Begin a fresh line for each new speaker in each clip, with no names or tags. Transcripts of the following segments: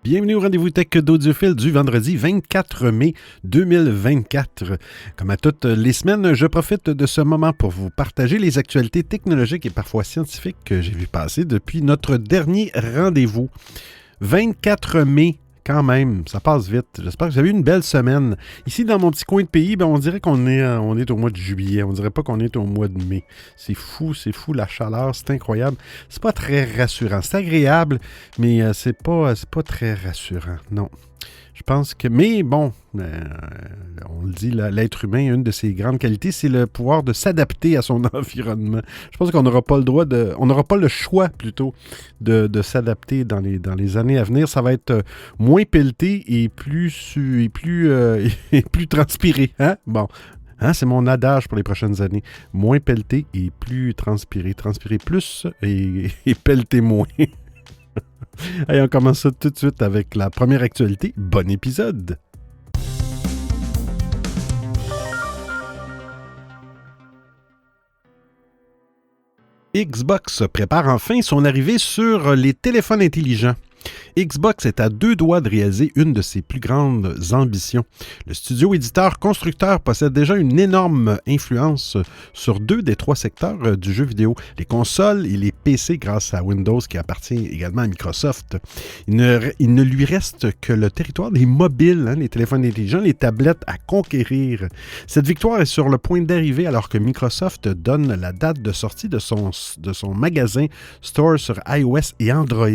Bienvenue au rendez-vous tech d'Audiophile du vendredi 24 mai 2024. Comme à toutes les semaines, je profite de ce moment pour vous partager les actualités technologiques et parfois scientifiques que j'ai vu passer depuis notre dernier rendez-vous. 24 mai, quand même, ça passe vite. J'espère que vous avez eu une belle semaine. Ici, dans mon petit coin de pays, on dirait qu'on est au mois de juillet. On dirait pas qu'on est au mois de mai. C'est fou, la chaleur, c'est incroyable. C'est pas très rassurant. C'est agréable, mais c'est pas très rassurant, non. Je pense que... Mais bon, on le dit, l'être humain, une de ses grandes qualités, c'est le pouvoir de s'adapter à son environnement. Je pense qu'on n'aura pas on n'aura pas le choix, plutôt, de s'adapter dans les années à venir. Ça va être moins pelleté et plus transpiré. Hein? Bon. Hein, c'est mon adage pour les prochaines années. Moins pelleté et plus transpiré. Transpirer plus et pelleter moins. Allez, on commence ça tout de suite avec la première actualité. Bon épisode! Xbox prépare enfin son arrivée sur les téléphones intelligents. Xbox est à deux doigts de réaliser une de ses plus grandes ambitions. Le studio éditeur-constructeur possède déjà une énorme influence sur deux des trois secteurs du jeu vidéo, les consoles et les PC grâce à Windows qui appartient également à Microsoft. Il ne lui reste que le territoire des mobiles, les téléphones intelligents, les tablettes à conquérir. Cette victoire est sur le point d'arriver alors que Microsoft donne la date de sortie de son magasin Store sur iOS et Android.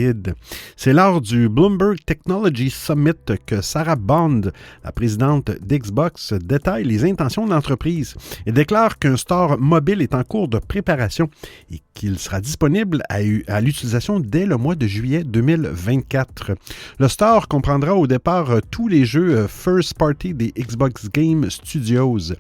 C'est lors du Bloomberg Technology Summit que Sarah Bond, la présidente d'Xbox, détaille les intentions de l'entreprise et déclare qu'un store mobile est en cours de préparation et qu'il sera disponible à l'utilisation dès le mois de juillet 2024. Le store comprendra au départ tous les jeux first party des Xbox Game Studios.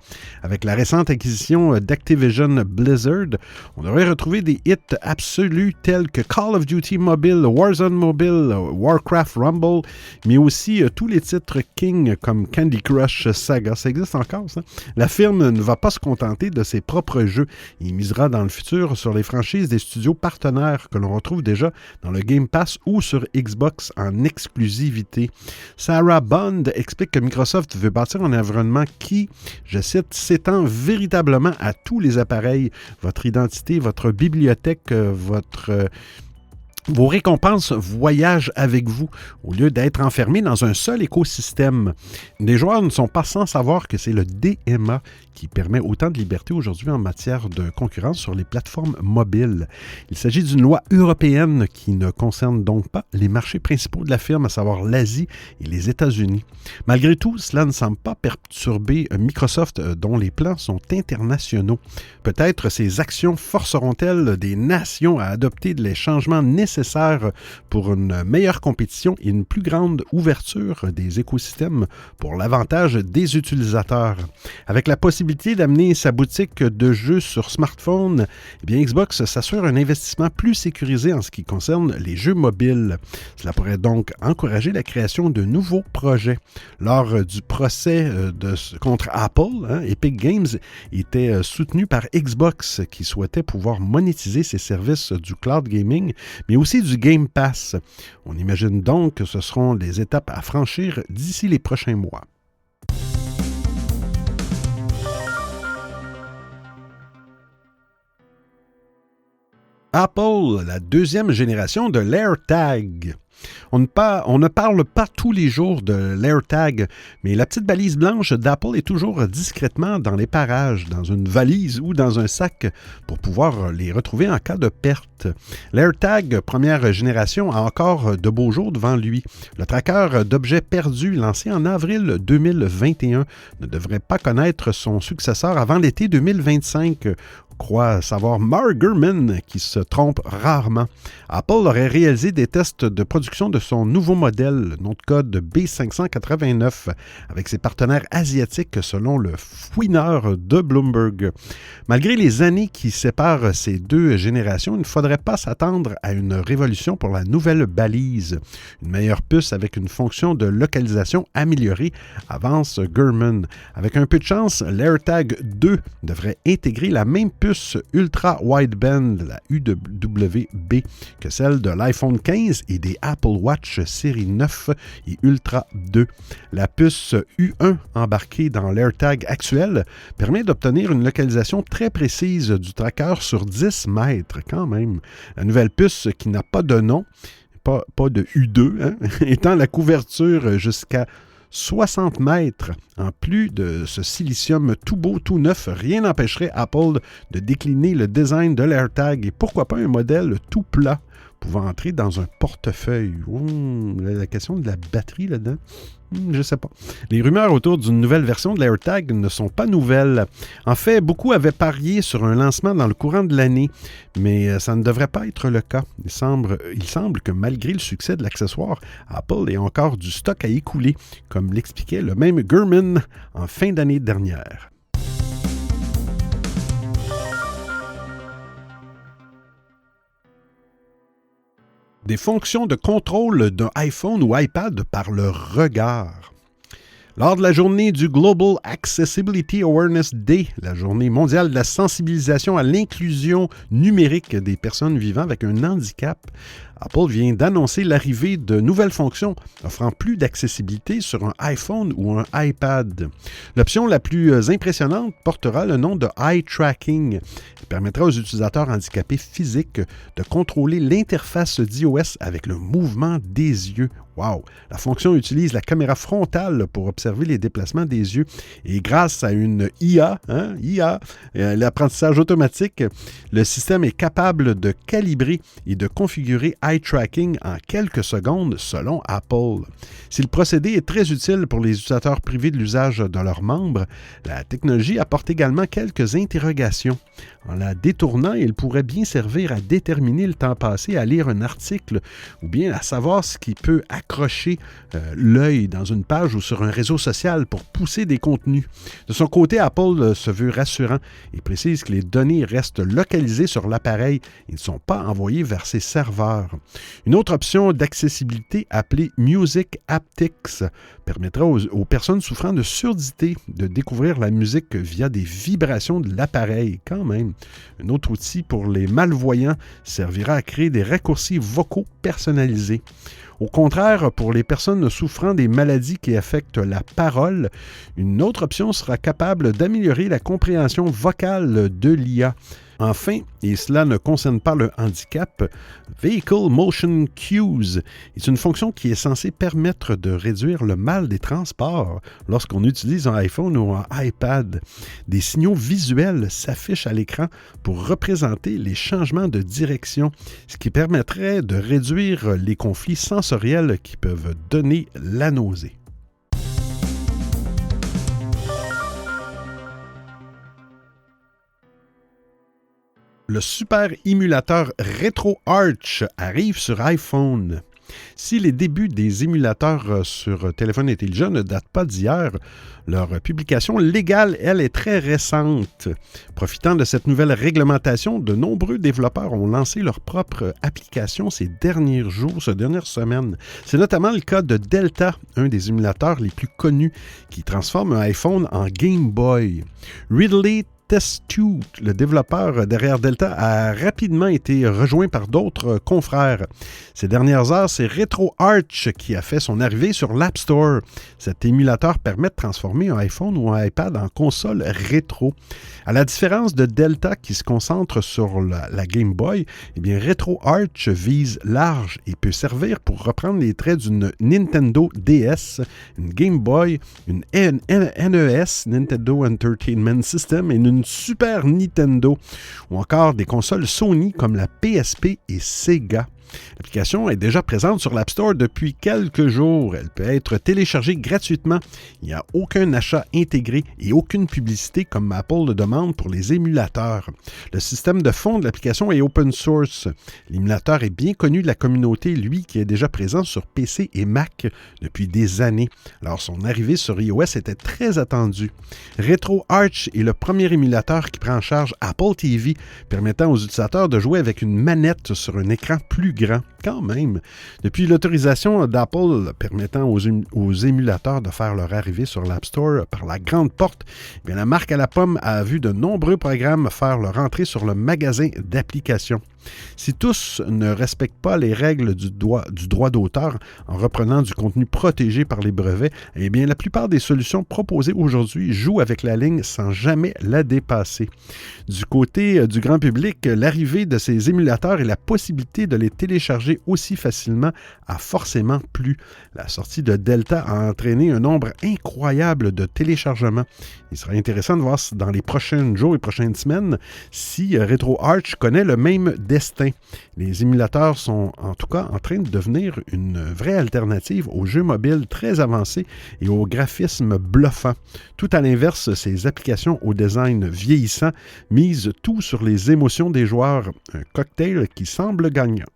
Avec la récente acquisition d'Activision Blizzard, on devrait retrouver des hits absolus tels que Call of Duty Mobile, Warzone Mobile, Warcraft Rumble, mais aussi tous les titres King comme Candy Crush Saga. Ça existe encore, ça? La firme ne va pas se contenter de ses propres jeux. Il misera dans le futur sur les franchises des studios partenaires que l'on retrouve déjà dans le Game Pass ou sur Xbox en exclusivité. Sarah Bond explique que Microsoft veut bâtir un environnement qui, je cite, s'étend véritablement à tous les appareils, votre identité, votre bibliothèque, vos récompenses voyagent avec vous au lieu d'être enfermés dans un seul écosystème. Les joueurs ne sont pas sans savoir que c'est le DMA qui permet autant de liberté aujourd'hui en matière de concurrence sur les plateformes mobiles. Il s'agit d'une loi européenne qui ne concerne donc pas les marchés principaux de la firme, à savoir l'Asie et les États-Unis. Malgré tout, cela ne semble pas perturber Microsoft, dont les plans sont internationaux. Peut-être ces actions forceront-elles des nations à adopter les changements nécessaires pour une meilleure compétition et une plus grande ouverture des écosystèmes pour l'avantage des utilisateurs. Avec la possibilité d'amener sa boutique de jeux sur smartphone, Xbox s'assure un investissement plus sécurisé en ce qui concerne les jeux mobiles. Cela pourrait donc encourager la création de nouveaux projets. Lors du procès contre Apple, Epic Games était soutenu par Xbox qui souhaitait pouvoir monétiser ses services du cloud gaming, mais aussi du Game Pass. On imagine donc que ce seront les étapes à franchir d'ici les prochains mois. Apple, la deuxième génération de l'AirTag. On ne parle pas tous les jours de l'AirTag, mais la petite balise blanche d'Apple est toujours discrètement dans les parages, dans une valise ou dans un sac pour pouvoir les retrouver en cas de perte. L'AirTag première génération a encore de beaux jours devant lui. Le tracker d'objets perdus lancé en avril 2021 ne devrait pas connaître son successeur avant l'été 2025. Croit savoir Mark Gurman, qui se trompe rarement. Apple aurait réalisé des tests de production de son nouveau modèle, nom de code B589, avec ses partenaires asiatiques selon le fouineur de Bloomberg. Malgré les années qui séparent ces deux générations, il ne faudrait pas s'attendre à une révolution pour la nouvelle balise. Une meilleure puce avec une fonction de localisation améliorée, avance Gurman. Avec un peu de chance, l'AirTag 2 devrait intégrer la même puce ultra wideband, la UWB, que celle de l'iPhone 15 et des Apple Apple Watch série 9 et Ultra 2. La puce U1 embarquée dans l'AirTag actuel permet d'obtenir une localisation très précise du tracker sur 10 mètres quand même. La nouvelle puce qui n'a pas de nom, pas de U2, hein, étant la couverture jusqu'à 60 mètres. En plus de ce silicium tout beau, tout neuf, rien n'empêcherait Apple de décliner le design de l'AirTag et pourquoi pas un modèle tout plat pouvant entrer dans un portefeuille. La question de la batterie là-dedans, je ne sais pas. Les rumeurs autour d'une nouvelle version de l'AirTag ne sont pas nouvelles. En fait, beaucoup avaient parié sur un lancement dans le courant de l'année, mais ça ne devrait pas être le cas. Il semble que malgré le succès de l'accessoire, Apple ait encore du stock à écouler, comme l'expliquait le même Gurman en fin d'année dernière. Des fonctions de contrôle d'un iPhone ou iPad par le regard. Lors de la journée du Global Accessibility Awareness Day, la journée mondiale de la sensibilisation à l'inclusion numérique des personnes vivant avec un handicap, Apple vient d'annoncer l'arrivée de nouvelles fonctions offrant plus d'accessibilité sur un iPhone ou un iPad. L'option la plus impressionnante portera le nom de Eye Tracking et permettra aux utilisateurs handicapés physiques de contrôler l'interface d'iOS avec le mouvement des yeux. Wow! La fonction utilise la caméra frontale pour observer les déplacements des yeux et grâce à une IA, l'apprentissage automatique, le système est capable de calibrer et de configurer eye tracking en quelques secondes selon Apple. Si le procédé est très utile pour les utilisateurs privés de l'usage de leurs membres, la technologie apporte également quelques interrogations. En la détournant, il pourrait bien servir à déterminer le temps passé à lire un article ou bien à savoir ce qui peut accrocher l'œil dans une page ou sur un réseau social pour pousser des contenus. De son côté, Apple se veut rassurant et précise que les données restent localisées sur l'appareil et ne sont pas envoyées vers ses serveurs. Une autre option d'accessibilité appelée Music Haptics permettra aux personnes souffrant de surdité de découvrir la musique via des vibrations de l'appareil, quand même. Un autre outil pour les malvoyants servira à créer des raccourcis vocaux personnalisés. Au contraire, pour les personnes souffrant des maladies qui affectent la parole, une autre option sera capable d'améliorer la compréhension vocale de l'IA. Enfin, et cela ne concerne pas le handicap, Vehicle Motion Cues est une fonction qui est censée permettre de réduire le mal des transports lorsqu'on utilise un iPhone ou un iPad. Des signaux visuels s'affichent à l'écran pour représenter les changements de direction, ce qui permettrait de réduire les conflits sensoriels qui peuvent donner la nausée. Le super émulateur RetroArch arrive sur iPhone. Si les débuts des émulateurs sur téléphone intelligent ne datent pas d'hier, leur publication légale, elle, est très récente. Profitant de cette nouvelle réglementation, de nombreux développeurs ont lancé leur propre application ces dernières semaines. C'est notamment le cas de Delta, un des émulateurs les plus connus, qui transforme un iPhone en Game Boy. Ridley Test2, le développeur derrière Delta, a rapidement été rejoint par d'autres confrères. Ces dernières heures, c'est RetroArch qui a fait son arrivée sur l'App Store. Cet émulateur permet de transformer un iPhone ou un iPad en console rétro. À la différence de Delta qui se concentre sur la Game Boy, eh bien RetroArch vise large et peut servir pour reprendre les traits d'une Nintendo DS, une Game Boy, une NES, Nintendo Entertainment System, et une Super Nintendo, ou encore des consoles Sony comme la PSP et Sega. L'application est déjà présente sur l'App Store depuis quelques jours. Elle peut être téléchargée gratuitement. Il n'y a aucun achat intégré et aucune publicité comme Apple le demande pour les émulateurs. Le système de fond de l'application est open source. L'émulateur est bien connu de la communauté, lui, qui est déjà présent sur PC et Mac depuis des années. Alors, son arrivée sur iOS était très attendue. RetroArch est le premier émulateur qui prend en charge Apple TV, permettant aux utilisateurs de jouer avec une manette sur un écran plus grand, quand même. Depuis l'autorisation d'Apple permettant aux émulateurs de faire leur arrivée sur l'App Store par la grande porte, bien, la marque à la pomme a vu de nombreux programmes faire leur entrée sur le magasin d'applications. Si tous ne respectent pas les règles du droit d'auteur en reprenant du contenu protégé par les brevets, eh bien, la plupart des solutions proposées aujourd'hui jouent avec la ligne sans jamais la dépasser. Du côté du grand public, l'arrivée de ces émulateurs et la possibilité de les télécharger aussi facilement a forcément plu. La sortie de Delta a entraîné un nombre incroyable de téléchargements. Il sera intéressant de voir dans les prochains jours et prochaines semaines si RetroArch connaît le même destin. Les émulateurs sont en tout cas en train de devenir une vraie alternative aux jeux mobiles très avancés et aux graphismes bluffants. Tout à l'inverse, ces applications au design vieillissant misent tout sur les émotions des joueurs, un cocktail qui semble gagnant.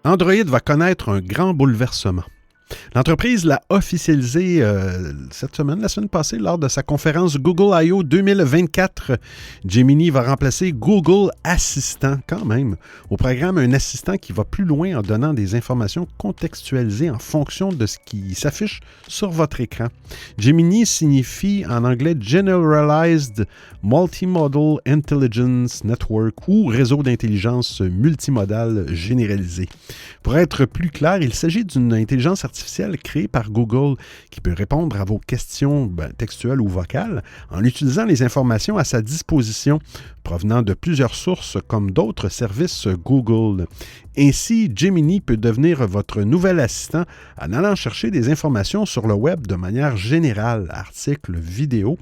Android va connaître un grand bouleversement. L'entreprise l'a officialisé la semaine passée, lors de sa conférence Google I.O. 2024. Gemini va remplacer Google Assistant, quand même. Au programme, un assistant qui va plus loin en donnant des informations contextualisées en fonction de ce qui s'affiche sur votre écran. Gemini signifie en anglais Generalized Multimodal Intelligence Network ou réseau d'intelligence multimodale généralisé. Pour être plus clair, il s'agit d'une intelligence artificielle créée par Google qui peut répondre à vos questions textuelles ou vocales en utilisant les informations à sa disposition provenant de plusieurs sources comme d'autres services Google. Ainsi, Gemini peut devenir votre nouvel assistant en allant chercher des informations sur le web de manière générale, articles, vidéos,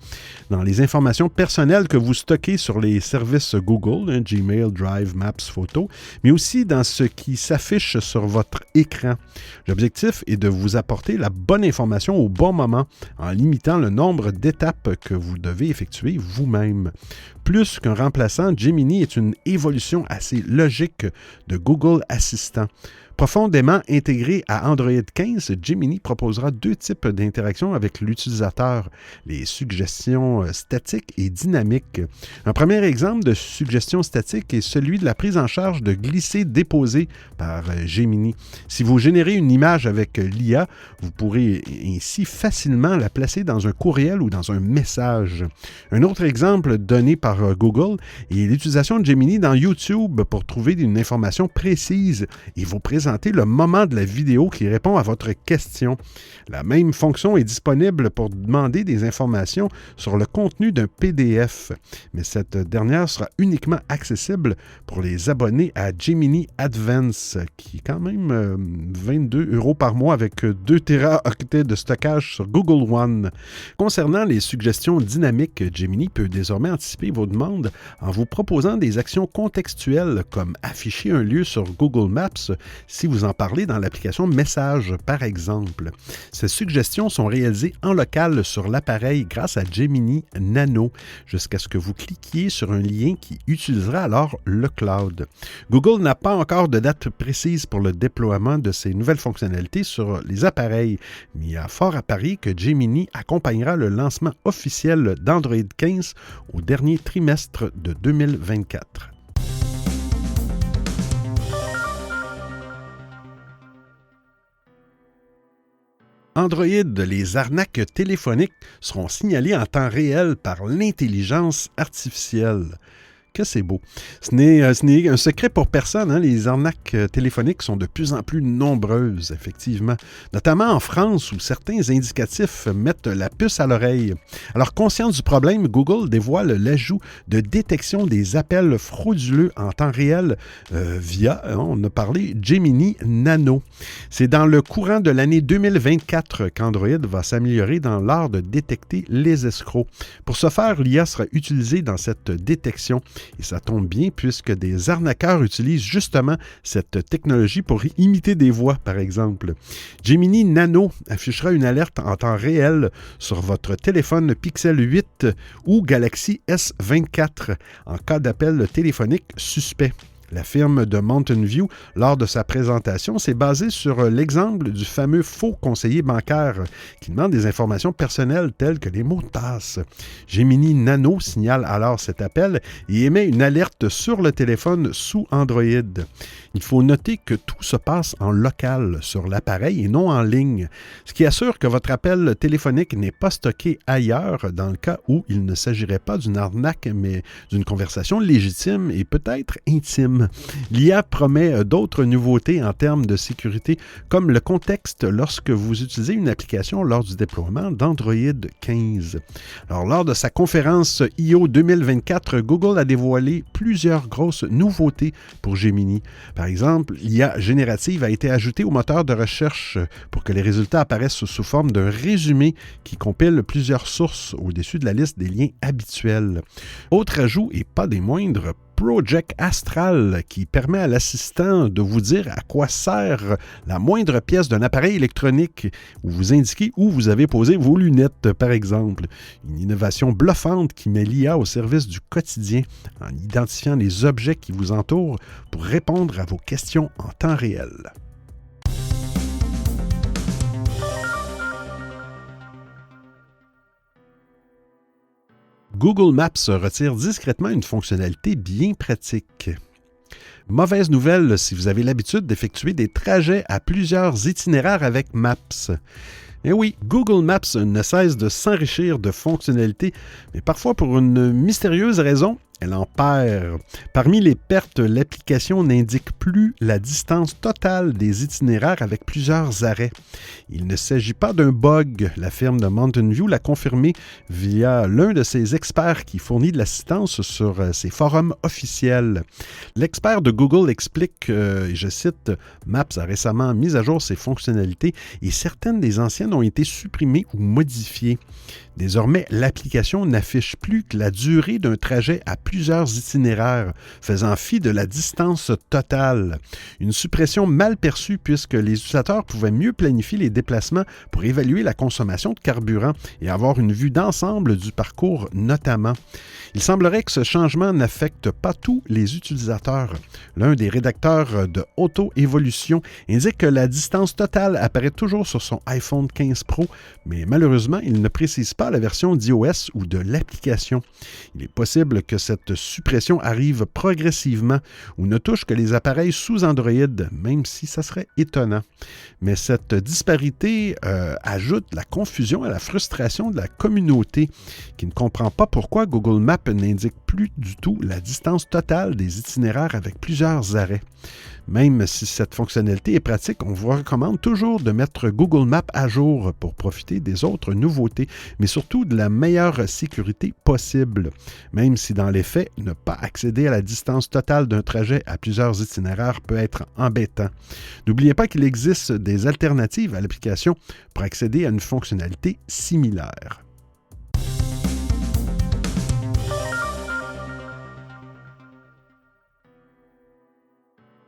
dans les informations personnelles que vous stockez sur les services Google, Gmail, Drive, Maps, Photos, mais aussi dans ce qui s'affiche sur votre écran. L'objectif est de vous apporter la bonne information au bon moment en limitant le nombre d'étapes que vous devez effectuer vous-même. Plus qu'un remplaçant, Gemini est une évolution assez logique de Google Assistant. Profondément intégré à Android 15, Gemini proposera deux types d'interactions avec l'utilisateur, les suggestions statiques et dynamiques. Un premier exemple de suggestion statique est celui de la prise en charge de glisser-déposer par Gemini. Si vous générez une image avec l'IA, vous pourrez ainsi facilement la placer dans un courriel ou dans un message. Un autre exemple donné par Google est l'utilisation de Gemini dans YouTube pour trouver une information précise et vous présenter le moment de la vidéo qui répond à votre question. La même fonction est disponible pour demander des informations sur le contenu d'un PDF, mais cette dernière sera uniquement accessible pour les abonnés à Gemini Advance, qui est quand même 22 € par mois avec 2 téraoctets de stockage sur Google One. Concernant les suggestions dynamiques, Gemini peut désormais anticiper vos demandes en vous proposant des actions contextuelles comme afficher un lieu sur Google Maps si vous en parlez dans l'application Message, par exemple. Ces suggestions sont réalisées en local sur l'appareil grâce à Gemini Nano, jusqu'à ce que vous cliquiez sur un lien qui utilisera alors le cloud. Google n'a pas encore de date précise pour le déploiement de ces nouvelles fonctionnalités sur les appareils, mais il y a fort à parier que Gemini accompagnera le lancement officiel d'Android 15 au dernier trimestre de 2024. Android, les arnaques téléphoniques seront signalées en temps réel par l'intelligence artificielle. Que c'est beau. Ce n'est un secret pour personne. Les arnaques téléphoniques sont de plus en plus nombreuses, effectivement. Notamment en France, où certains indicatifs mettent la puce à l'oreille. Alors, conscient du problème, Google dévoile l'ajout de détection des appels frauduleux en temps réel via, on a parlé, Gemini Nano. C'est dans le courant de l'année 2024 qu'Android va s'améliorer dans l'art de détecter les escrocs. Pour ce faire, l'IA sera utilisée dans cette détection. Et ça tombe bien puisque des arnaqueurs utilisent justement cette technologie pour imiter des voix, par exemple. Gemini Nano affichera une alerte en temps réel sur votre téléphone Pixel 8 ou Galaxy S24 en cas d'appel téléphonique suspect. La firme de Mountain View, lors de sa présentation, s'est basée sur l'exemple du fameux faux conseiller bancaire qui demande des informations personnelles telles que les mots de passe. Gemini Nano signale alors cet appel et émet une alerte sur le téléphone sous Android. Il faut noter que tout se passe en local sur l'appareil et non en ligne, ce qui assure que votre appel téléphonique n'est pas stocké ailleurs dans le cas où il ne s'agirait pas d'une arnaque mais d'une conversation légitime et peut-être intime. L'IA promet d'autres nouveautés en termes de sécurité, comme le contexte lorsque vous utilisez une application lors du déploiement d'Android 15. Alors, lors de sa conférence I.O. 2024, Google a dévoilé plusieurs grosses nouveautés pour Gemini. Par exemple, l'IA générative a été ajoutée au moteur de recherche pour que les résultats apparaissent sous forme d'un résumé qui compile plusieurs sources au-dessus de la liste des liens habituels. Autre ajout, et pas des moindres, Project Astral, qui permet à l'assistant de vous dire à quoi sert la moindre pièce d'un appareil électronique ou vous indiquer où vous avez posé vos lunettes, par exemple. Une innovation bluffante qui met l'IA au service du quotidien en identifiant les objets qui vous entourent pour répondre à vos questions en temps réel. Google Maps retire discrètement une fonctionnalité bien pratique. Mauvaise nouvelle si vous avez l'habitude d'effectuer des trajets à plusieurs itinéraires avec Maps. Eh oui, Google Maps ne cesse de s'enrichir de fonctionnalités, mais parfois pour une mystérieuse raison, elle en perd. Parmi les pertes, l'application n'indique plus la distance totale des itinéraires avec plusieurs arrêts. Il ne s'agit pas d'un bug. La firme de Mountain View l'a confirmé via l'un de ses experts qui fournit de l'assistance sur ses forums officiels. L'expert de Google explique, je cite, « Maps a récemment mis à jour ses fonctionnalités et certaines des anciennes ont été supprimées ou modifiées. Désormais, l'application n'affiche plus que la durée d'un trajet à plusieurs itinéraires, faisant fi de la distance totale. Une suppression mal perçue puisque les utilisateurs pouvaient mieux planifier les déplacements pour évaluer la consommation de carburant et avoir une vue d'ensemble du parcours notamment. Il semblerait que ce changement n'affecte pas tous les utilisateurs. L'un des rédacteurs de Auto-Évolution indique que la distance totale apparaît toujours sur son iPhone 15 Pro, mais malheureusement, il ne précise pas la version d'iOS ou de l'application. Il est possible que cette suppression arrive progressivement ou ne touche que les appareils sous Android, même si ça serait étonnant. Mais cette disparité ajoute la confusion et la frustration de la communauté qui ne comprend pas pourquoi Google Maps n'indique plus du tout la distance totale des itinéraires avec plusieurs arrêts. Même si cette fonctionnalité est pratique, on vous recommande toujours de mettre Google Maps à jour pour profiter des autres nouveautés, mais surtout de la meilleure sécurité possible. Même si dans les faits, ne pas accéder à la distance totale d'un trajet à plusieurs itinéraires peut être embêtant. N'oubliez pas qu'il existe des alternatives à l'application pour accéder à une fonctionnalité similaire.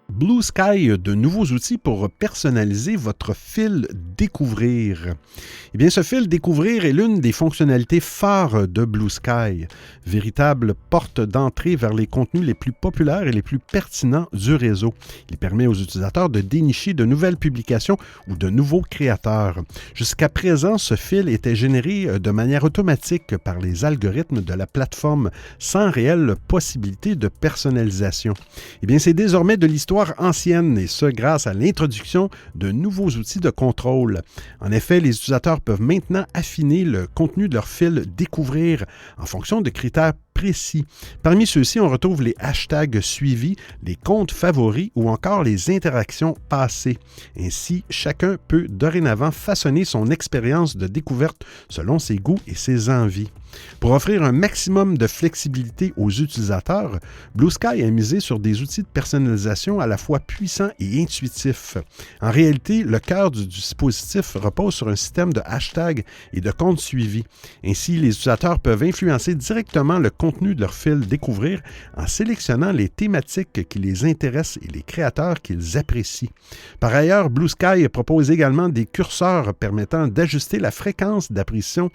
Blue Sky, de nouveaux outils pour personnaliser votre fil Découvrir. Eh bien, ce fil Découvrir est l'une des fonctionnalités phares de Blue Sky, véritable porte d'entrée vers les contenus les plus populaires et les plus pertinents du réseau. Il permet aux utilisateurs de dénicher de nouvelles publications ou de nouveaux créateurs. Jusqu'à présent, ce fil était généré de manière automatique par les algorithmes de la plateforme sans réelle possibilité de personnalisation. Eh bien, c'est désormais de l'histoire ancienne et ce grâce à l'introduction de nouveaux outils de contrôle. En effet, les utilisateurs peuvent maintenant affiner le contenu de leur fil Découvrir en fonction de critères précis. Parmi ceux-ci, on retrouve les hashtags suivis, les comptes favoris ou encore les interactions passées. Ainsi, chacun peut dorénavant façonner son expérience de découverte selon ses goûts et ses envies. Pour offrir un maximum de flexibilité aux utilisateurs, Blue Sky a misé sur des outils de personnalisation à la fois puissants et intuitifs. En réalité, le cœur du dispositif repose sur un système de hashtags et de comptes suivis. Ainsi, les utilisateurs peuvent influencer directement le contenu contenu de leur fil découvrir en sélectionnant les thématiques qui les intéressent et les créateurs qu'ils apprécient. Par ailleurs, Blue Sky propose également des curseurs permettant d'ajuster la fréquence d'apparition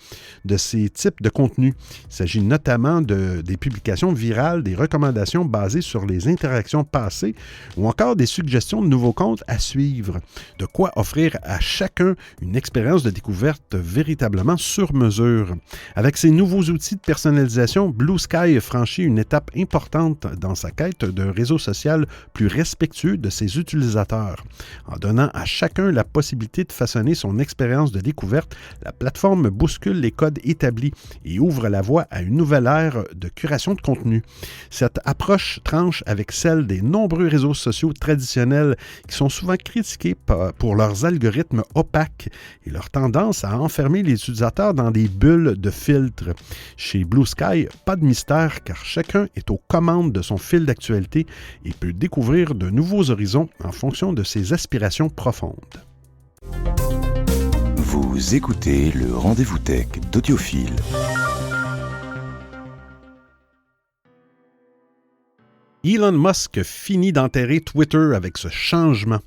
de ces types de contenus. Il s'agit notamment des publications virales, des recommandations basées sur les interactions passées ou encore des suggestions de nouveaux comptes à suivre. De quoi offrir à chacun une expérience de découverte véritablement sur mesure. Avec ces nouveaux outils de personnalisation, Blue Sky franchit une étape importante dans sa quête d'un réseau social plus respectueux de ses utilisateurs. En donnant à chacun la possibilité de façonner son expérience de découverte, la plateforme bouscule les codes établis et ouvre la voie à une nouvelle ère de curation de contenu. Cette approche tranche avec celle des nombreux réseaux sociaux traditionnels qui sont souvent critiqués pour leurs algorithmes opaques et leur tendance à enfermer les utilisateurs dans des bulles de filtres. Chez Blue Sky, pas de mystère car chacun est aux commandes de son fil d'actualité et peut découvrir de nouveaux horizons en fonction de ses aspirations profondes.
Vous écoutez le Rendez-vous Tech d'Audiophile.
Elon Musk finit d'enterrer Twitter avec ce changement.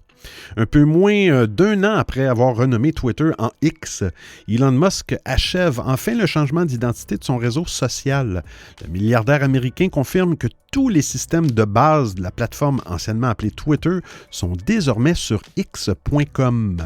Un peu moins d'un an après avoir renommé Twitter en X, Elon Musk achève enfin le changement d'identité de son réseau social. Le milliardaire américain confirme que tous les systèmes de base de la plateforme anciennement appelée Twitter sont désormais sur X.com.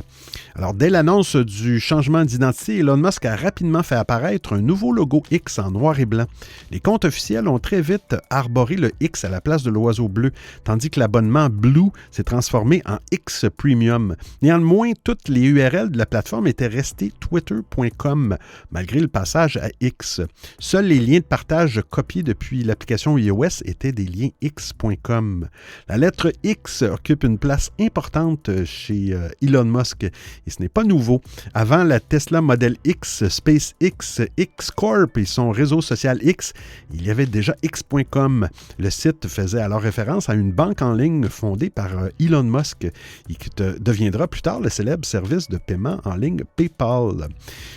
Alors, dès l'annonce du changement d'identité, Elon Musk a rapidement fait apparaître un nouveau logo X en noir et blanc. Les comptes officiels ont très vite arboré le X à la place de l'oiseau bleu, tandis que l'abonnement Blue s'est transformé en X Premium. Néanmoins, toutes les URL de la plateforme étaient restées twitter.com, malgré le passage à X. Seuls les liens de partage copiés depuis l'application iOS étaient des liens X.com. La lettre X occupe une place importante chez Elon Musk et ce n'est pas nouveau. Avant la Tesla Model X, SpaceX, X-Corp et son réseau social X, il y avait déjà X.com. Le site faisait alors référence à une banque en ligne fondée par Elon Musk et qui deviendra plus tard le célèbre service de paiement en ligne PayPal.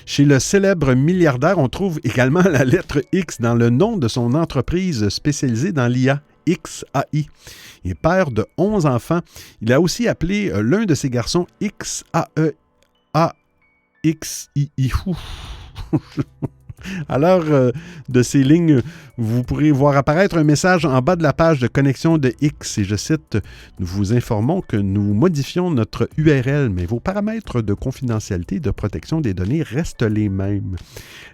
Chez le célèbre milliardaire, on trouve également la lettre X dans le nom de son entreprise spécialisée dans l'IA, XAI. Il est père de 11 enfants. Il a aussi appelé l'un de ses garçons XAEAXII. À l'heure de ces lignes, vous pourrez voir apparaître un message en bas de la page de connexion de X et je cite « Nous vous informons que nous modifions notre URL, mais vos paramètres de confidentialité et de protection des données restent les mêmes. »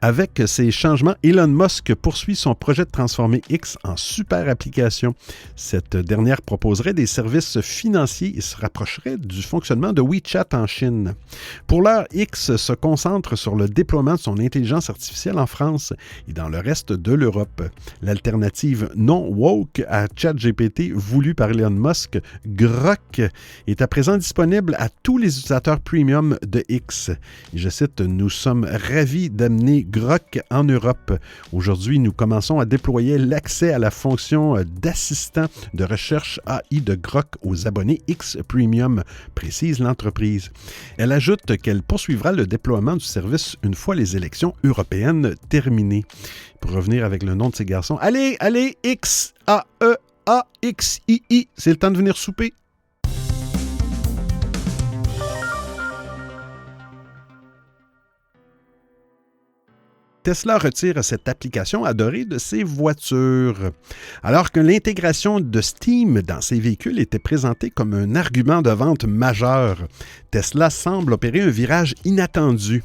Avec ces changements, Elon Musk poursuit son projet de transformer X en super application. Cette dernière proposerait des services financiers et se rapprocherait du fonctionnement de WeChat en Chine. Pour l'heure, X se concentre sur le déploiement de son intelligence artificielle en France et dans le reste de l'Europe. L'alternative non woke à ChatGPT voulue par Elon Musk, Grok, est à présent disponible à tous les utilisateurs premium de X. Et je cite, « Nous sommes ravis d'amener Grok en Europe. Aujourd'hui, nous commençons à déployer l'accès à la fonction d'assistant de recherche AI de Grok aux abonnés X Premium », précise l'entreprise. Elle ajoute qu'elle poursuivra le déploiement du service une fois les élections européennes terminées. Pour revenir avec le nom de ses garçons, allez, XAEAXII, c'est le temps de venir souper. Tesla retire cette application adorée de ses voitures. Alors que l'intégration de Steam dans ses véhicules était présentée comme un argument de vente majeur, Tesla semble opérer un virage inattendu.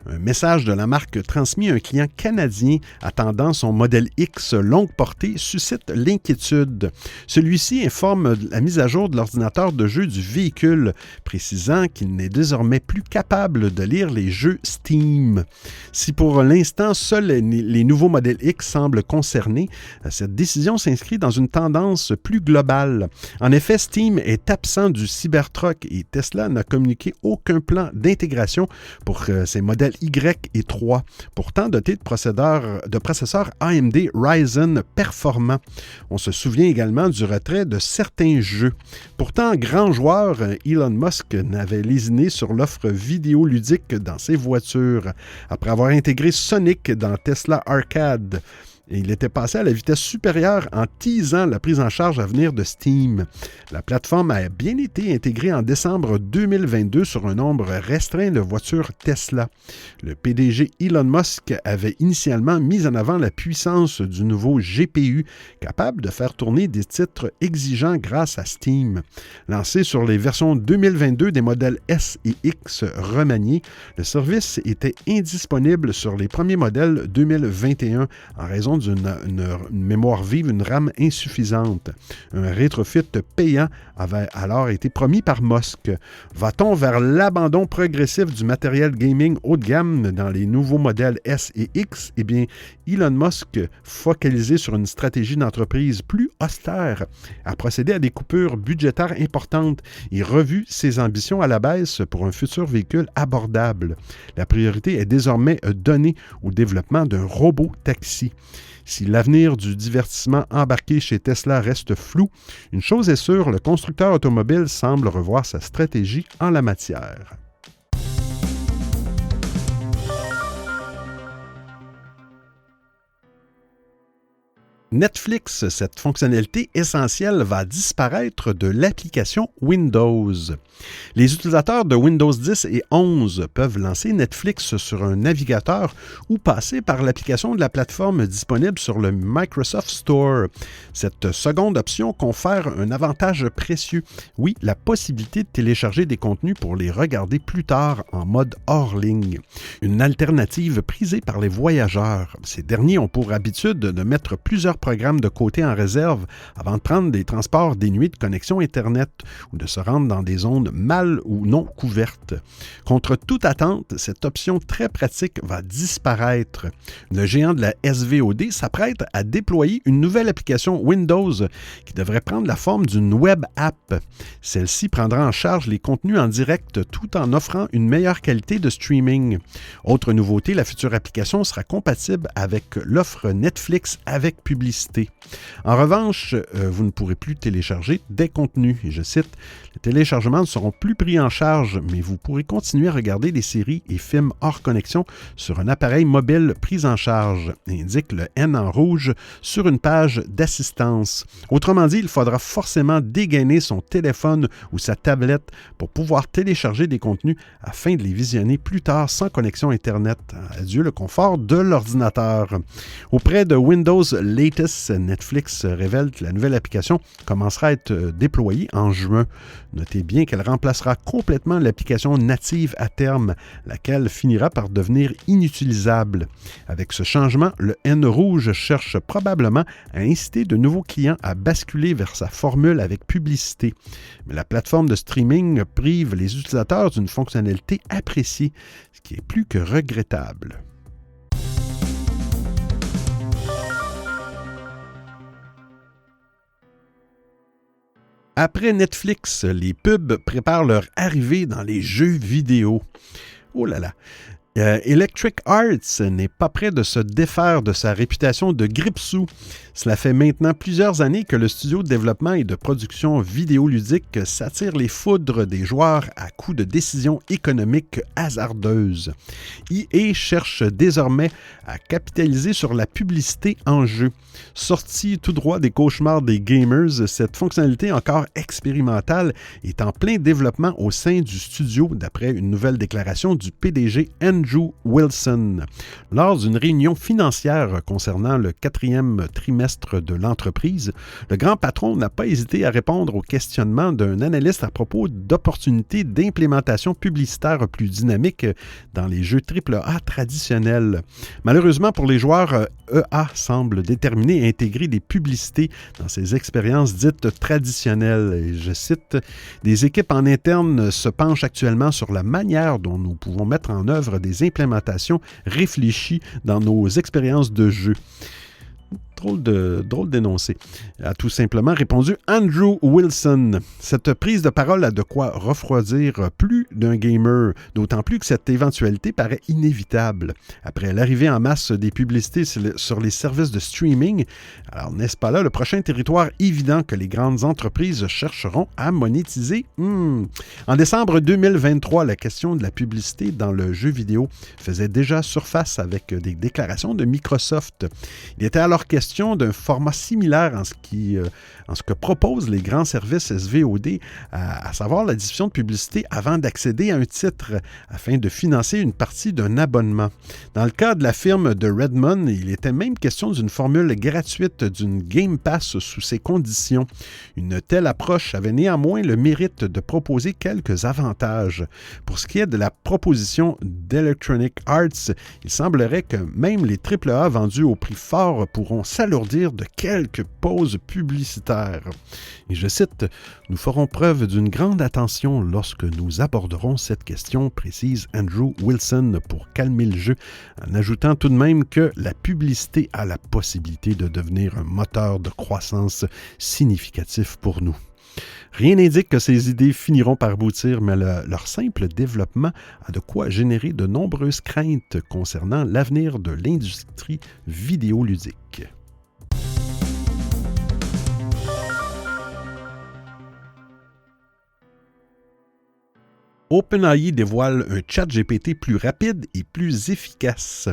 Un message de la marque transmis à un client canadien attendant son modèle X longue portée suscite l'inquiétude. Celui-ci informe la mise à jour de l'ordinateur de jeu du véhicule, précisant qu'il n'est désormais plus capable de lire les jeux Steam. Si pour l'instant, seuls les nouveaux modèles X semblent concernés, cette décision s'inscrit dans une tendance plus globale. En effet, Steam est absent du Cybertruck et Tesla n'a communiqué aucun plan d'intégration pour ses modèles Y et 3, pourtant dotés de processeurs AMD Ryzen performants. On se souvient également du retrait de certains jeux. Pourtant, grand joueur, Elon Musk n'avait lésiné sur l'offre vidéoludique dans ses voitures. Après avoir intégré Sonic dans Tesla Arcade, Et il était passé à la vitesse supérieure en teasant la prise en charge à venir de Steam. La plateforme a bien été intégrée en décembre 2022 sur un nombre restreint de voitures Tesla. Le PDG Elon Musk avait initialement mis en avant la puissance du nouveau GPU, capable de faire tourner des titres exigeants grâce à Steam. Lancé sur les versions 2022 des modèles S et X remaniés, le service était indisponible sur les premiers modèles 2021 en raison d'une mémoire vive, une RAM insuffisante. Un rétrofit payant avait alors été promis par Musk. Va-t-on vers l'abandon progressif du matériel gaming haut de gamme dans les nouveaux modèles S et X? Eh bien, Elon Musk, focalisé sur une stratégie d'entreprise plus austère, a procédé à des coupures budgétaires importantes et revu ses ambitions à la baisse pour un futur véhicule abordable. La priorité est désormais donnée au développement d'un robot taxi. Si l'avenir du divertissement embarqué chez Tesla reste flou, une chose est sûre, le constructeur automobile semble revoir sa stratégie en la matière. Netflix, cette fonctionnalité essentielle va disparaître de l'application Windows. Les utilisateurs de Windows 10 et 11 peuvent lancer Netflix sur un navigateur ou passer par l'application de la plateforme disponible sur le Microsoft Store. Cette seconde option confère un avantage précieux. Oui, la possibilité de télécharger des contenus pour les regarder plus tard en mode hors ligne. Une alternative prisée par les voyageurs. Ces derniers ont pour habitude de mettre plusieurs programmes de côté en réserve avant de prendre des transports dénués de connexion Internet ou de se rendre dans des zones mal ou non couvertes. Contre toute attente, cette option très pratique va disparaître. Le géant de la SVOD s'apprête à déployer une nouvelle application Windows qui devrait prendre la forme d'une web app. Celle-ci prendra en charge les contenus en direct tout en offrant une meilleure qualité de streaming. Autre nouveauté, la future application sera compatible avec l'offre Netflix avec publicité. En revanche, vous ne pourrez plus télécharger des contenus. Et je cite, « Les téléchargements ne seront plus pris en charge, mais vous pourrez continuer à regarder des séries et films hors connexion sur un appareil mobile pris en charge », indique le N en rouge sur une page d'assistance. Autrement dit, il faudra forcément dégainer son téléphone ou sa tablette pour pouvoir télécharger des contenus afin de les visionner plus tard sans connexion Internet. Adieu le confort de l'ordinateur. Auprès de Windows Latest, Netflix révèle que la nouvelle application commencera à être déployée en juin. Notez bien qu'elle remplacera complètement l'application native à terme, laquelle finira par devenir inutilisable. Avec ce changement, le N rouge cherche probablement à inciter de nouveaux clients à basculer vers sa formule avec publicité. Mais la plateforme de streaming prive les utilisateurs d'une fonctionnalité appréciée, ce qui est plus que regrettable. Après Netflix, les pubs préparent leur arrivée dans les jeux vidéo. Oh là là! Electric Arts n'est pas prêt de se défaire de sa réputation de grippe-sous. Cela fait maintenant plusieurs années que le studio de développement et de production vidéoludique s'attire les foudres des joueurs à coups de décisions économiques hasardeuses. EA cherche désormais à capitaliser sur la publicité en jeu. Sortie tout droit des cauchemars des gamers, cette fonctionnalité encore expérimentale est en plein développement au sein du studio, d'après une nouvelle déclaration du PDG Andrew Wilson. Lors d'une réunion financière concernant le 4e trimestre de l'entreprise, le grand patron n'a pas hésité à répondre aux questionnements d'un analyste à propos d'opportunités d'implémentation publicitaire plus dynamique dans les jeux AAA traditionnels. Malheureusement pour les joueurs, EA semble déterminé à intégrer des publicités dans ses expériences dites traditionnelles. Et je cite, « Des équipes en interne se penchent actuellement sur la manière dont nous pouvons mettre en œuvre des implémentations réfléchies dans nos expériences de jeu. » Drôle d'énoncé. A tout simplement répondu Andrew Wilson. Cette prise de parole a de quoi refroidir plus d'un gamer, d'autant plus que cette éventualité paraît inévitable. Après l'arrivée en masse des publicités sur les services de streaming, alors n'est-ce pas là le prochain territoire évident que les grandes entreprises chercheront à monétiser? En décembre 2023, la question de la publicité dans le jeu vidéo faisait déjà surface avec des déclarations de Microsoft. Il était alors question d'un format similaire en ce que proposent les grands services SVOD, à savoir la diffusion de publicité avant d'accéder à un titre, afin de financer une partie d'un abonnement. Dans le cas de la firme de Redmond, il était même question d'une formule gratuite d'une Game Pass sous ces conditions. Une telle approche avait néanmoins le mérite de proposer quelques avantages. Pour ce qui est de la proposition d'Electronic Arts, il semblerait que même les AAA vendus au prix fort pourront s'alourdir de quelques pauses publicitaires. Et je cite, « Nous ferons preuve d'une grande attention lorsque nous aborderons cette question », précise Andrew Wilson pour calmer le jeu, en ajoutant tout de même que la publicité a la possibilité de devenir un moteur de croissance significatif pour nous. Rien n'indique que ces idées finiront par aboutir, mais leur simple développement a de quoi générer de nombreuses craintes concernant l'avenir de l'industrie vidéoludique. OpenAI dévoile un ChatGPT plus rapide et plus efficace.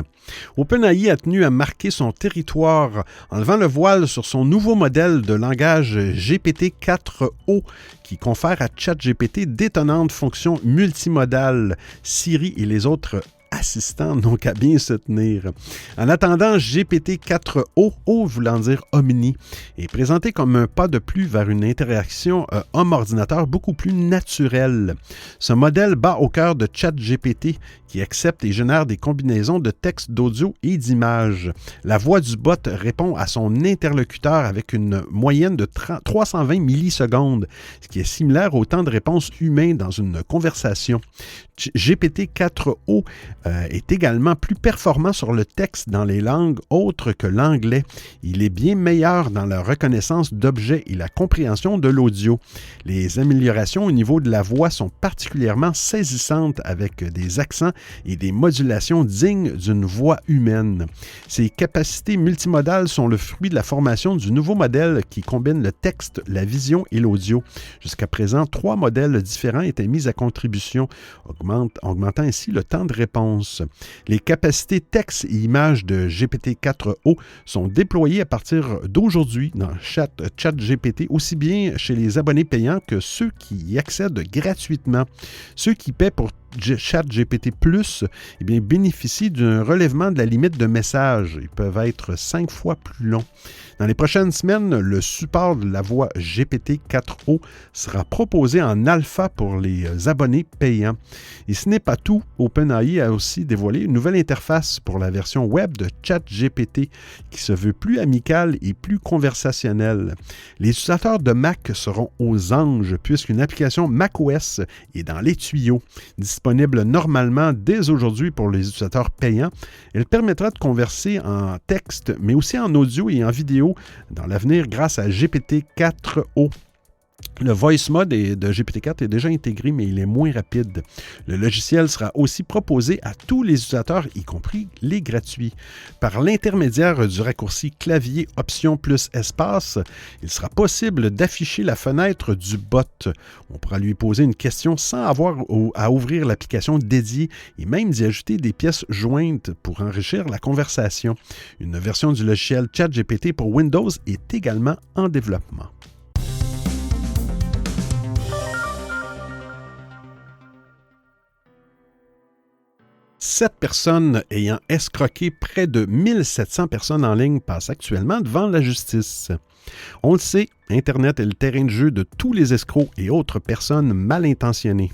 OpenAI a tenu à marquer son territoire en levant le voile sur son nouveau modèle de langage GPT-4o qui confère à ChatGPT d'étonnantes fonctions multimodales. Siri et les autres assistants n'ont qu'à bien se tenir. En attendant, GPT-4o, O voulant dire Omni, est présenté comme un pas de plus vers une interaction homme-ordinateur beaucoup plus naturelle. Ce modèle bat au cœur de ChatGPT qui accepte et génère des combinaisons de texte, d'audio et d'images. La voix du bot répond à son interlocuteur avec une moyenne de 320 millisecondes, ce qui est similaire au temps de réponse humain dans une conversation. GPT-4o est également plus performant sur le texte dans les langues autres que l'anglais. Il est bien meilleur dans la reconnaissance d'objets et la compréhension de l'audio. Les améliorations au niveau de la voix sont particulièrement saisissantes avec des accents et des modulations dignes d'une voix humaine. Ces capacités multimodales sont le fruit de la formation du nouveau modèle qui combine le texte, la vision et l'audio. Jusqu'à présent, 3 modèles différents étaient mis à contribution, augmentant ainsi le temps de réponse. Les capacités texte et images de GPT-4o sont déployées à partir d'aujourd'hui dans ChatGPT, aussi bien chez les abonnés payants que ceux qui y accèdent gratuitement. Ceux qui paient pour ChatGPT+, bénéficient d'un relèvement de la limite de messages. Ils peuvent être 5 fois plus longs. Dans les prochaines semaines, le support de la voix GPT-4o sera proposé en alpha pour les abonnés payants. Et ce n'est pas tout. OpenAI a aussi dévoilé une nouvelle interface pour la version web de ChatGPT qui se veut plus amicale et plus conversationnelle. Les utilisateurs de Mac seront aux anges puisqu'une application macOS est dans les tuyaux. Disponible normalement dès aujourd'hui pour les utilisateurs payants, elle permettra de converser en texte, mais aussi en audio et en vidéo dans l'avenir grâce à GPT-4o. Le voice mode de GPT-4 est déjà intégré, mais il est moins rapide. Le logiciel sera aussi proposé à tous les utilisateurs, y compris les gratuits. Par l'intermédiaire du raccourci clavier option plus espace, il sera possible d'afficher la fenêtre du bot. On pourra lui poser une question sans avoir à ouvrir l'application dédiée et même d'y ajouter des pièces jointes pour enrichir la conversation. Une version du logiciel ChatGPT pour Windows est également en développement. 7 personnes ayant escroqué près de 1700 personnes en ligne passent actuellement devant la justice. On le sait, Internet est le terrain de jeu de tous les escrocs et autres personnes mal intentionnées.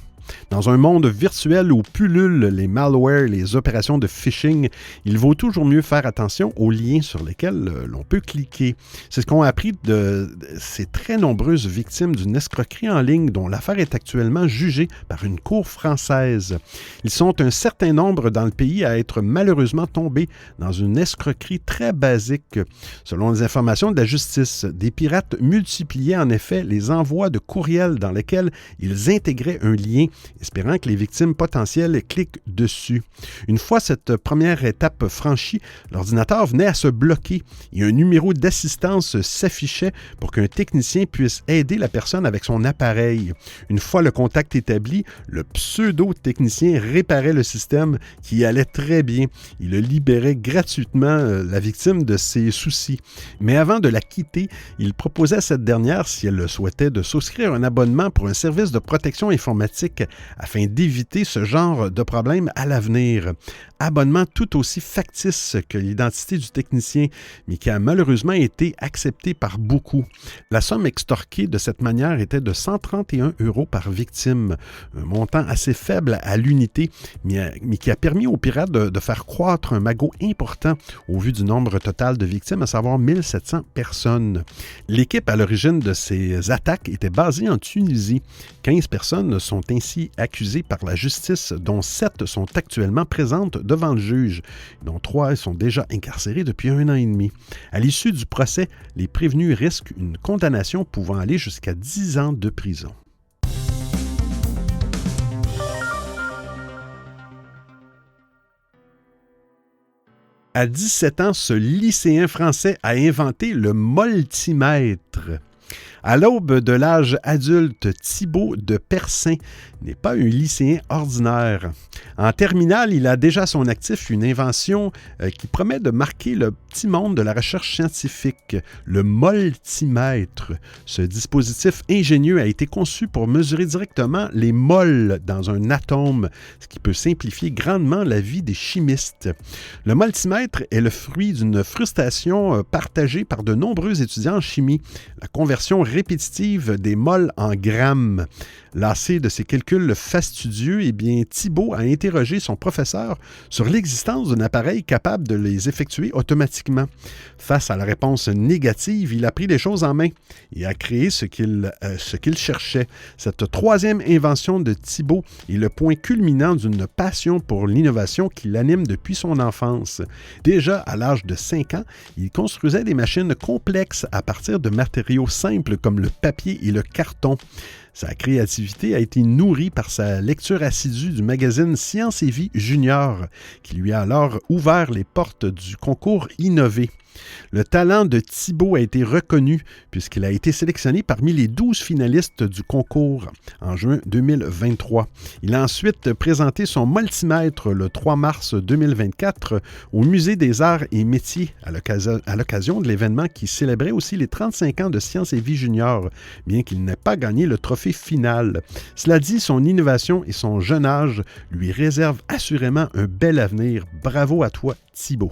Dans un monde virtuel où pullulent les malwares, les opérations de phishing, il vaut toujours mieux faire attention aux liens sur lesquels l'on peut cliquer. C'est ce qu'ont appris de ces très nombreuses victimes d'une escroquerie en ligne dont l'affaire est actuellement jugée par une cour française. Ils sont un certain nombre dans le pays à être malheureusement tombés dans une escroquerie très basique. Selon les informations de la justice, des pirates multipliaient en effet les envois de courriels dans lesquels ils intégraient un lien, espérant que les victimes potentielles cliquent dessus. Une fois cette première étape franchie, l'ordinateur venait à se bloquer et un numéro d'assistance s'affichait pour qu'un technicien puisse aider la personne avec son appareil. Une fois le contact établi, le pseudo-technicien réparait le système qui allait très bien. Il libérait gratuitement la victime de ses soucis. Mais avant de la quitter, il proposait à cette dernière, si elle le souhaitait, de souscrire un abonnement pour un service de protection informatique afin d'éviter ce genre de problème à l'avenir. Abonnement tout aussi factice que l'identité du technicien, mais qui a malheureusement été accepté par beaucoup. La somme extorquée de cette manière était de 131 € par victime, un montant assez faible à l'unité, mais qui a permis aux pirates de faire croître un magot important au vu du nombre total de victimes, à savoir 1700 personnes. L'équipe à l'origine de ces attaques était basée en Tunisie. 15 personnes sont ainsi accusées par la justice, dont 7 sont actuellement présentes devant le juge, dont 3 sont déjà incarcérés depuis 1 an et demi. À l'issue du procès, les prévenus risquent une condamnation pouvant aller jusqu'à 10 ans de prison. À 17 ans, ce lycéen français a inventé le multimètre. À l'aube de l'âge adulte, Thibaut de Persin n'est pas un lycéen ordinaire. En terminale, il a déjà à son actif une invention qui promet de marquer le petit monde de la recherche scientifique, le multimètre. Ce dispositif ingénieux a été conçu pour mesurer directement les moles dans un atome, ce qui peut simplifier grandement la vie des chimistes. Le multimètre est le fruit d'une frustration partagée par de nombreux étudiants en chimie, la conversion répétitive des moles en grammes. Lassé de ces calculs fastidieux, Thibaut a interrogé son professeur sur l'existence d'un appareil capable de les effectuer automatiquement. Face à la réponse négative, il a pris les choses en main et a créé ce qu'il cherchait. Cette troisième invention de Thibaut est le point culminant d'une passion pour l'innovation qui l'anime depuis son enfance. Déjà à l'âge de 5 ans, il construisait des machines complexes à partir de matériaux simples comme le papier et le carton. Sa créativité a été nourrie par sa lecture assidue du magazine Science et Vie Junior, qui lui a alors ouvert les portes du concours Innover. Le talent de Thibaut a été reconnu puisqu'il a été sélectionné parmi les 12 finalistes du concours en juin 2023. Il a ensuite présenté son multimètre le 3 mars 2024 au Musée des Arts et Métiers à l'occasion de l'événement qui célébrait aussi les 35 ans de Science et Vie Junior, bien qu'il n'ait pas gagné le trophée final. Cela dit, son innovation et son jeune âge lui réservent assurément un bel avenir. Bravo à toi, Thibaut.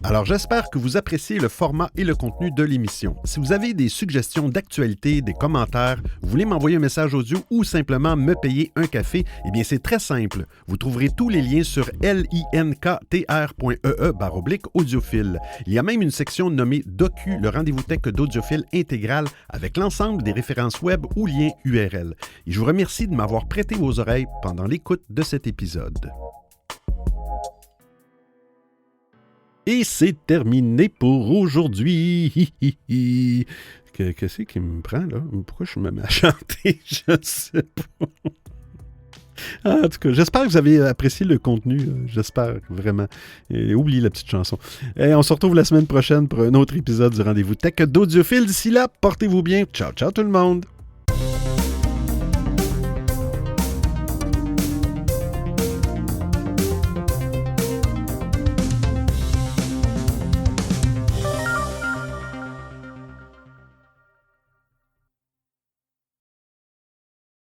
Alors, j'espère que vous appréciez le format et le contenu de l'émission. Si vous avez des suggestions d'actualité, des commentaires, vous voulez m'envoyer un message audio ou simplement me payer un café, c'est très simple. Vous trouverez tous les liens sur linktr.ee/audiophile. Il y a même une section nommée Docu, le rendez-vous tech d'Audiophile intégral avec l'ensemble des références web ou liens URL. Et je vous remercie de m'avoir prêté vos oreilles pendant l'écoute de cet épisode. Et c'est terminé pour aujourd'hui. Qu'est-ce qui me prend, là? Pourquoi je me mets à chanter? Je ne sais pas. En tout cas, j'espère que vous avez apprécié le contenu. J'espère, vraiment. Et oubliez la petite chanson. Et on se retrouve la semaine prochaine pour un autre épisode du Rendez-vous Tech d'Audiophile. D'ici là, portez-vous bien. Ciao, ciao tout le monde!